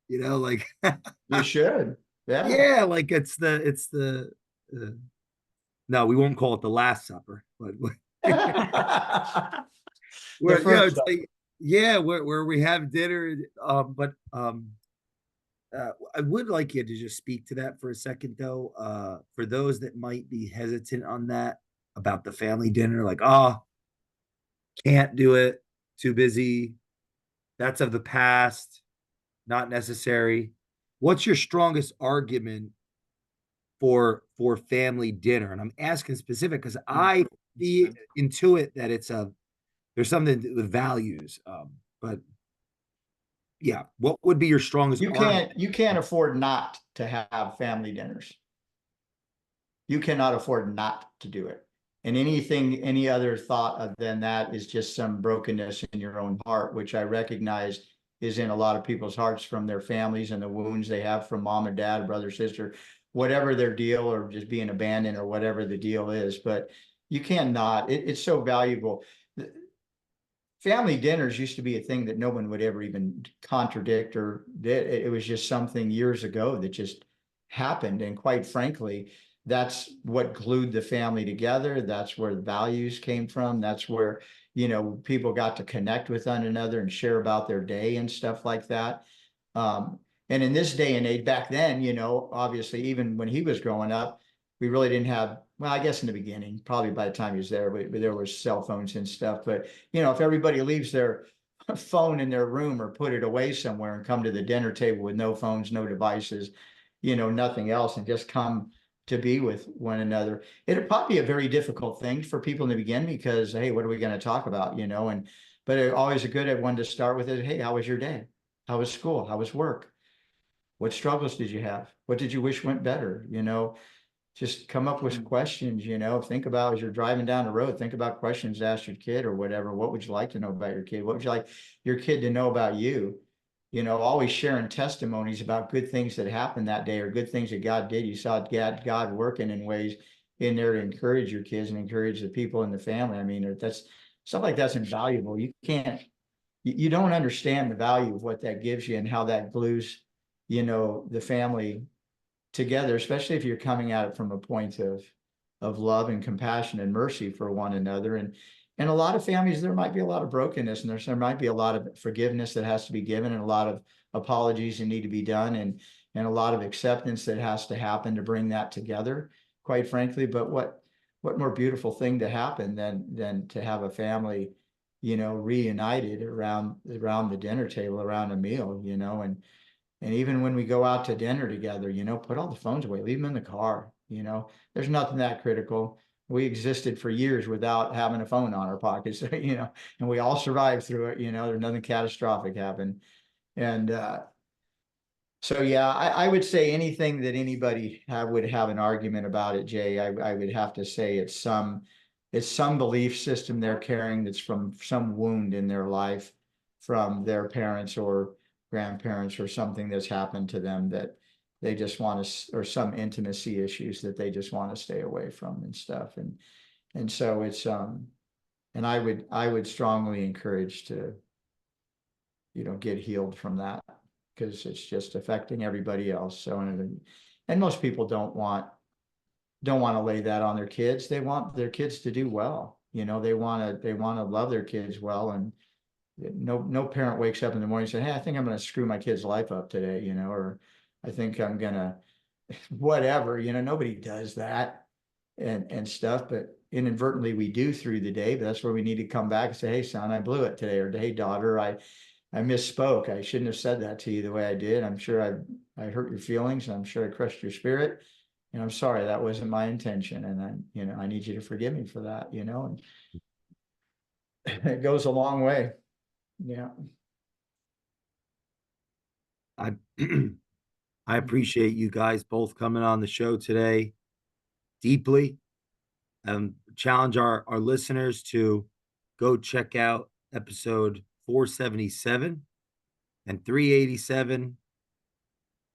like, You should. Yeah. yeah, like it's the no, we won't call it the Last Supper, but The Where, first it's like, yeah, where we have dinner. I would like you to just speak to that for a second, though. For those that might be hesitant on that about the family dinner, like, oh, can't do it, too busy. That's of the past, not necessary. What's your strongest argument for family dinner? And I'm asking specific because I intuit that there's something with values. But yeah, what would be your strongest argument? you can't afford not to have family dinners. You cannot afford not to do it. And any other thought than that is just some brokenness in your own heart, which I recognize is in a lot of people's hearts from their families and the wounds they have from mom and dad, brother, sister, whatever their deal, or just being abandoned, or whatever the deal is. But you cannot, it's so valuable. Family dinners used to be a thing that no one would ever even contradict, or it was just something years ago that just happened. And quite frankly, that's what glued the family together. That's where the values came from. That's where, people got to connect with one another and share about their day and stuff like that. And in this day and age, back then, obviously, even when he was growing up, we really didn't have, well, I guess in the beginning, probably by the time he was there, but there was cell phones and stuff. But, if everybody leaves their phone in their room or put it away somewhere and come to the dinner table with no phones, no devices, nothing else, and just come to be with one another, it'd probably be a very difficult thing for people in the beginning, because, hey, what are we going to talk about? But it always a good one to start with is, hey, how was your day? How was school? How was work? What struggles did you have? What did you wish went better? Just come up with questions, think about, as you're driving down the road, think about questions to ask your kid or whatever. What would you like to know about your kid? What would you like your kid to know about you? Always sharing testimonies about good things that happened that day, or good things that God did. You saw God working in ways in there to encourage your kids and encourage the people in the family. I mean, that's stuff like that's invaluable. You don't understand the value of what that gives you and how that glues, the family together, especially if you're coming at it from a point of love and compassion and mercy for one another. And a lot of families, there might be a lot of brokenness, and there might be a lot of forgiveness that has to be given, and a lot of apologies that need to be done, and a lot of acceptance that has to happen to bring that together, quite frankly. But what more beautiful thing to happen than to have a family, reunited around the dinner table, around a meal, and even when we go out to dinner together, put all the phones away, leave them in the car. There's nothing that critical. We existed for years without having a phone on our pockets, and we all survived through it. There's nothing catastrophic happened. And so, yeah, I would say anything that anybody would have an argument about it, Jay, I would have to say it's some belief system they're carrying that's from some wound in their life, from their parents or grandparents, or something that's happened to them that they just want to, or some intimacy issues that they just want to stay away from and stuff. And so it's and I would strongly encourage to, get healed from that, because it's just affecting everybody else. So, and most people don't want to lay that on their kids. They want their kids to do well. They want to love their kids well. And no parent wakes up in the morning and says, hey, I think I'm going to screw my kid's life up today, or I think I'm going to whatever, nobody does that and stuff. But inadvertently we do through the day. But that's where we need to come back and say, hey, son, I blew it today. Or, hey, daughter, I misspoke. I shouldn't have said that to you the way I did. I'm sure I hurt your feelings, and I'm sure I crushed your spirit. And I'm sorry, that wasn't my intention. And I need you to forgive me for that, and it goes a long way. Yeah. I I appreciate you guys both coming on the show today deeply, and challenge our listeners to go check out episode 477 and 387,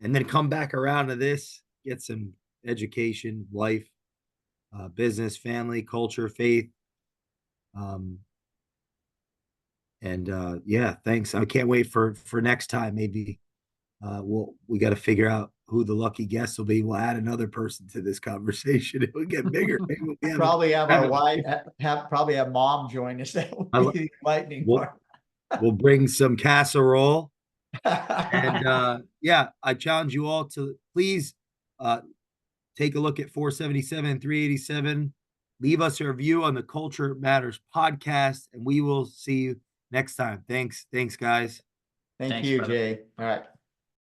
and then come back around to this, get some education, life, business, family, culture, faith. Um, and yeah, thanks. I can't wait for next time. Maybe we got to figure out who the lucky guest will be. We'll add another person to this conversation. It will get bigger. Maybe we'll be Probably have our having- wife, probably have mom join us. That I lo- would be the lightning We'll, part. we'll bring some casserole. And yeah, I challenge you all to please take a look at 477 and 387. Leave us a review on the Culture Matters podcast, and we will see you next time. Thanks, guys. Thank Thanks, you, brother. Jay. All right.